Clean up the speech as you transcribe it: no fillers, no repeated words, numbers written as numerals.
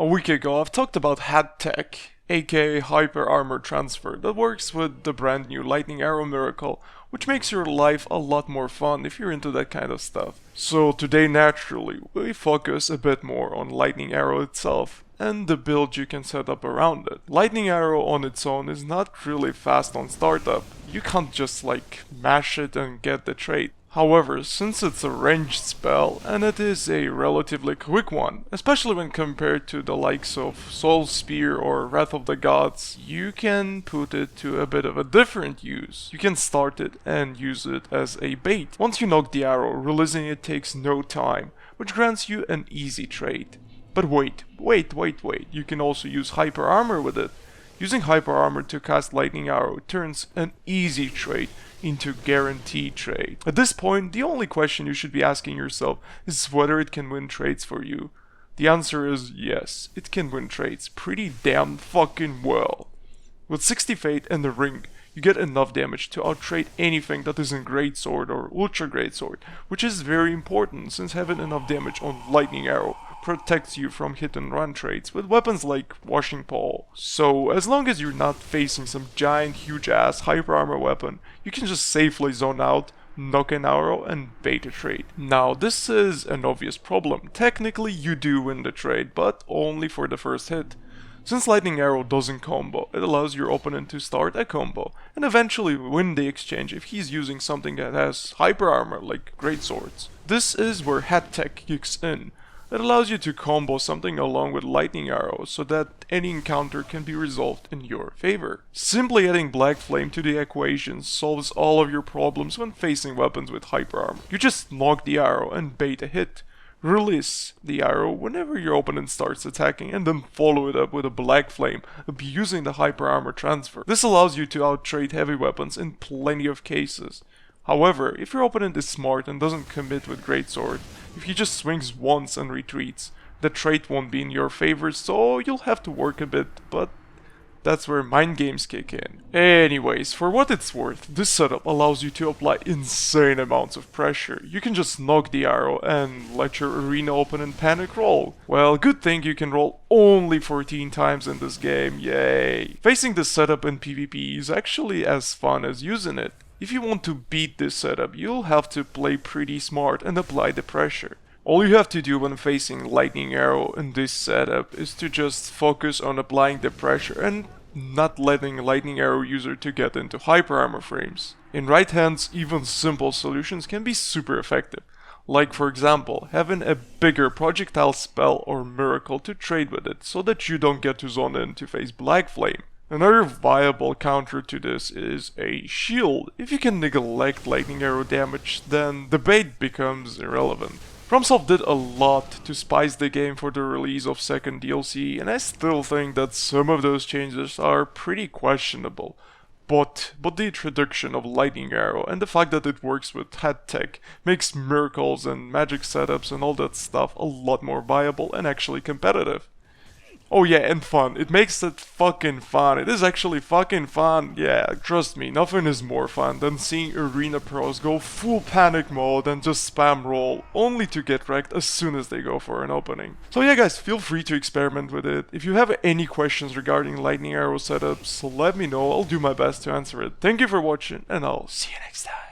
A week ago I've talked about H.A.T, aka Hyper Armour Transfer, that works with the brand new Lightning Arrow Miracle, which makes your life a lot more fun if you're into that kind of stuff. So today naturally we focus a bit more on Lightning Arrow itself and the build you can set up around it. Lightning Arrow on its own is not really fast on startup. You can't just like mash it and get the trait. However, since it's a ranged spell, and it is a relatively quick one, especially when compared to the likes of Soul Spear or Wrath of the Gods, you can put it to a bit of a different use. You can start it and use it as a bait. Once you knock the arrow, releasing it takes no time, which grants you an easy trait. But wait, you can also use Hyper Armor with it. Using Hyper Armor to cast Lightning Arrow turns an easy trait into guaranteed trait. At this point, the only question you should be asking yourself is whether it can win traits for you. The answer is yes, it can win traits pretty damn fucking well. With 60 Fate and the Ring, you get enough damage to outtrait anything that isn't Greatsword or Ultra Greatsword, which is very important since having enough damage on Lightning Arrow protects you from hit and run traits with weapons like Washing Pole. So as long as you're not facing some giant huge ass hyper armor weapon, you can just safely zone out, knock an arrow and bait a trait. Now this is an obvious problem. Technically you do win the trait, but only for the first hit. Since Lightning Arrow doesn't combo, it allows your opponent to start a combo and eventually win the exchange if he's using something that has hyper armor like Greatswords. This is where H.A.T kicks in. It allows you to combo something along with Lightning Arrow so that any encounter can be resolved in your favor. Simply adding Black Flame to the equation solves all of your problems when facing weapons with Hyper Armor. You just knock the arrow and bait a hit. Release the arrow whenever your opponent starts attacking and then follow it up with a Black Flame, abusing the Hyper Armor Transfer. This allows you to outtrait heavy weapons in plenty of cases. However, if your opponent is smart and doesn't commit with Greatsword, if he just swings once and retreats, the trait won't be in your favor, so you'll have to work a bit, but that's where mind games kick in. Anyways, for what it's worth, this setup allows you to apply insane amounts of pressure. You can just knock the arrow and let your arena opponent panic roll. Well, good thing you can roll only 14 times in this game, yay! Facing this setup in PvP is actually as fun as using it. If you want to beat this setup, you'll have to play pretty smart and apply the pressure. All you have to do when facing Lightning Arrow in this setup is to just focus on applying the pressure and not letting Lightning Arrow user to get into Hyper Armor frames. In right hands, even simple solutions can be super effective. Like for example, having a bigger projectile spell or miracle to trade with it so that you don't get to zone in to face Black Flame. Another viable counter to this is a shield. If you can neglect Lightning Arrow damage, then the bait becomes irrelevant. FromSoft did a lot to spice the game for the release of second DLC, and I still think that some of those changes are pretty questionable. But the introduction of Lightning Arrow and the fact that it works with H.A.T makes miracles and magic setups and all that stuff a lot more viable and actually competitive. Oh yeah, and fun. It makes it fucking fun. It is actually fucking fun. Yeah, trust me, nothing is more fun than seeing arena pros go full panic mode and just spam roll, only to get wrecked as soon as they go for an opening. So yeah guys, feel free to experiment with it. If you have any questions regarding Lightning Arrow setups, let me know. I'll do my best to answer it. Thank you for watching, and I'll see you next time.